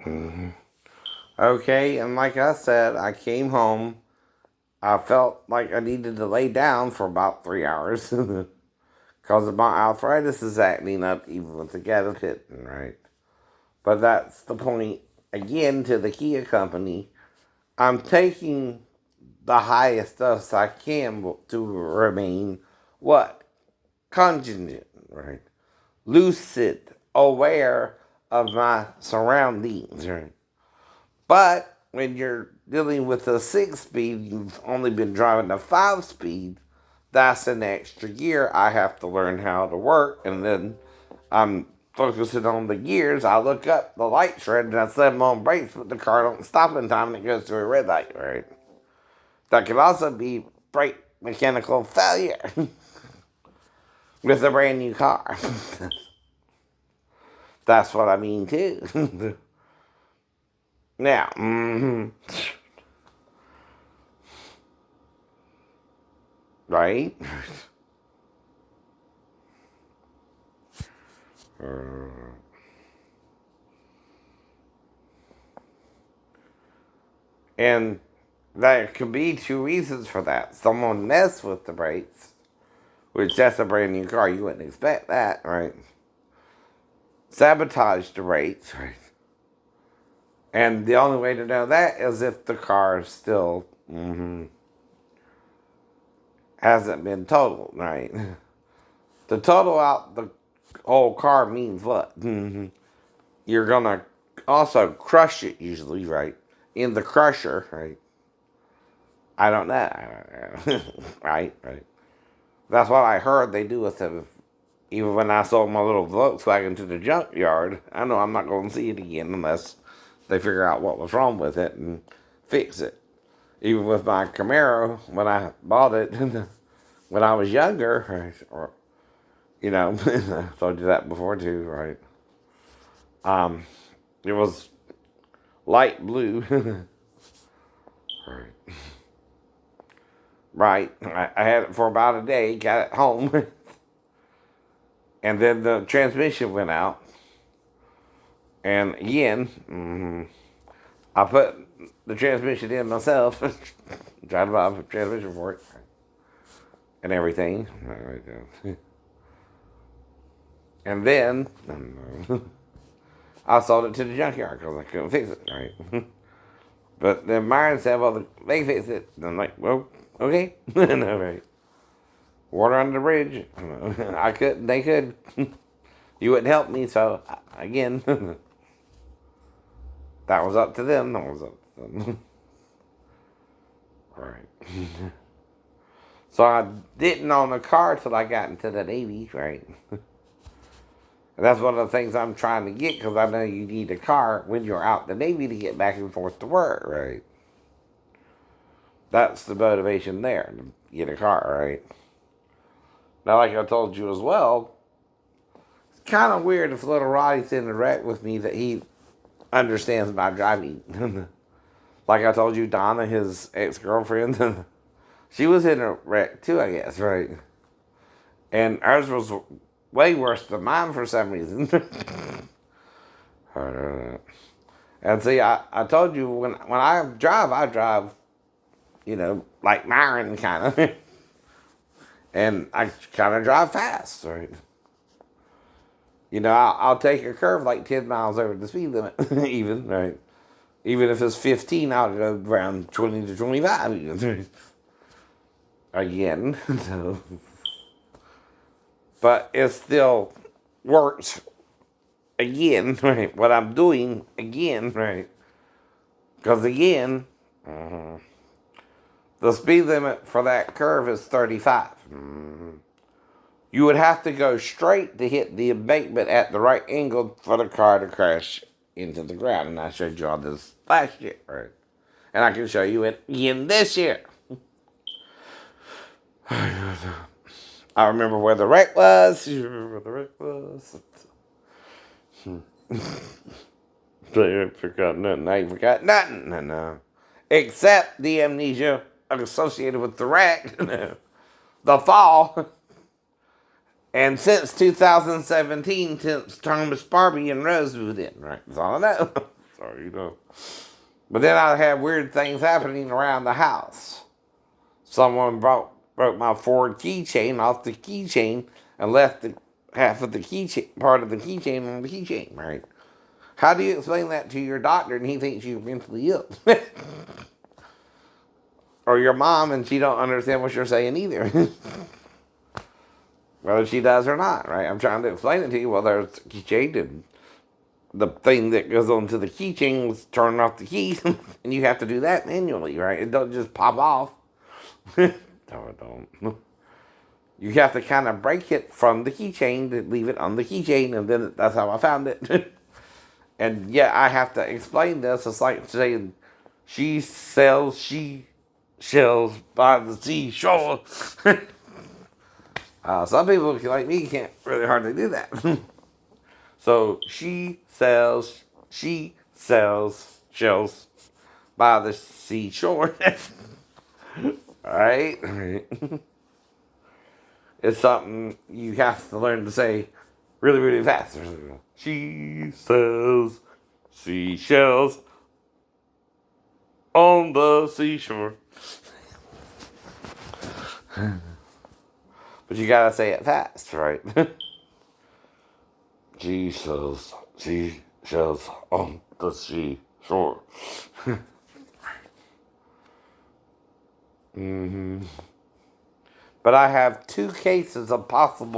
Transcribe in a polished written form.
Mhm. Okay, and like I said, I came home. I felt like I needed to lay down for about 3 hours because my arthritis is acting up even with the gas hitting, right? But that's the point. Again, to the Kia company, I'm taking the highest dose I can to remain what? Congenitent, right? Lucid, aware of my surroundings, right? But when you're dealing with a 6 speed, you've only been driving a 5 speed, that's an extra gear I have to learn how to work. And then I'm focusing on the gears. I look up, the light's red, and I slam on brakes, but the car don't stop in time and it goes to a red light, right? That could also be brake mechanical failure with a brand new car. That's what I mean too. Now, right? And there could be two reasons for that. Someone messed with the brakes, which that's a brand new car. You wouldn't expect that, right? Sabotage the brakes, right? And the only way to know that is if the car still hasn't been totaled, right? To total out the whole car means what? You're gonna also crush it usually, right? In the crusher, right? I don't know, right, right. That's what I heard they do with them. Even when I sold my little Volkswagen to the junkyard, I know I'm not going to see it again unless they figure out what was wrong with it and fix it. Even with my Camaro, when I bought it when I was younger, or I told you that before too, right? It was light blue, right? Right. I had it for about a day, got it home, and then the transmission went out. And again, I put the transmission in myself, tried to buy a transmission for it, and everything. And then I sold it to the junkyard because I couldn't fix it, right? But then Myron said, well, they fix it. And I'm like, well, okay. No, right. Water under the bridge. I couldn't, they could. You wouldn't help me, so again, that was up to them. That was up to them. Right. So I didn't own a car till I got into the Navy, right? And that's one of the things I'm trying to get because I know you need a car when you're out the Navy to get back and forth to work, right? That's the motivation there, to get a car, right? Now, like I told you as well, it's kind of weird if little Roddy's in the wreck with me that he understands my driving. Like I told you, Donna, his ex-girlfriend, she was in a wreck too, I guess, right? And ours was way worse than mine for some reason. And see, I told you when I drive, like Myron kind of, and I kind of drive fast, right? I'll take a curve like 10 miles over the speed limit, even, right? Even if it's 15, I'll go around 20 to 25 again. So, but it still works again, right? What I'm doing again, right? Because again, the speed limit for that curve is 35. You would have to go straight to hit the embankment at the right angle for the car to crash into the ground. And I showed you all this last year, right? And I can show you it again this year. I remember where the wreck was. You remember where the wreck was? So you forgot nothing. I ain't forgot nothing. No. Except the amnesia associated with the wreck, the fall. And since 2017, since Thomas Barbie and Rose moved in, right? That's all I know. sorry. But then I had weird things happening around the house. Someone broke my Ford keychain off the keychain and left the half of the keychain, part of the keychain on the keychain, right? How do you explain that to your doctor and he thinks you're mentally ill? Or your mom and she don't understand what you're saying either. Whether she does or not, right? I'm trying to explain it to you. Well, there's a keychain and the thing that goes onto the keychain is turning off the keys, and you have to do that manually, right? It don't just pop off. No, it don't. You have to kind of break it from the keychain to leave it on the keychain, and then that's how I found it. And yeah, I have to explain this. It's like saying, she sells shells by the seashore. Some people like me can't really hardly do that. So she sells shells by the seashore. Right? It's something you have to learn to say really, really fast. She sells seashells on the seashore. But you gotta say it fast, right? She sells seashells on the seashore. But I have 2 cases of possible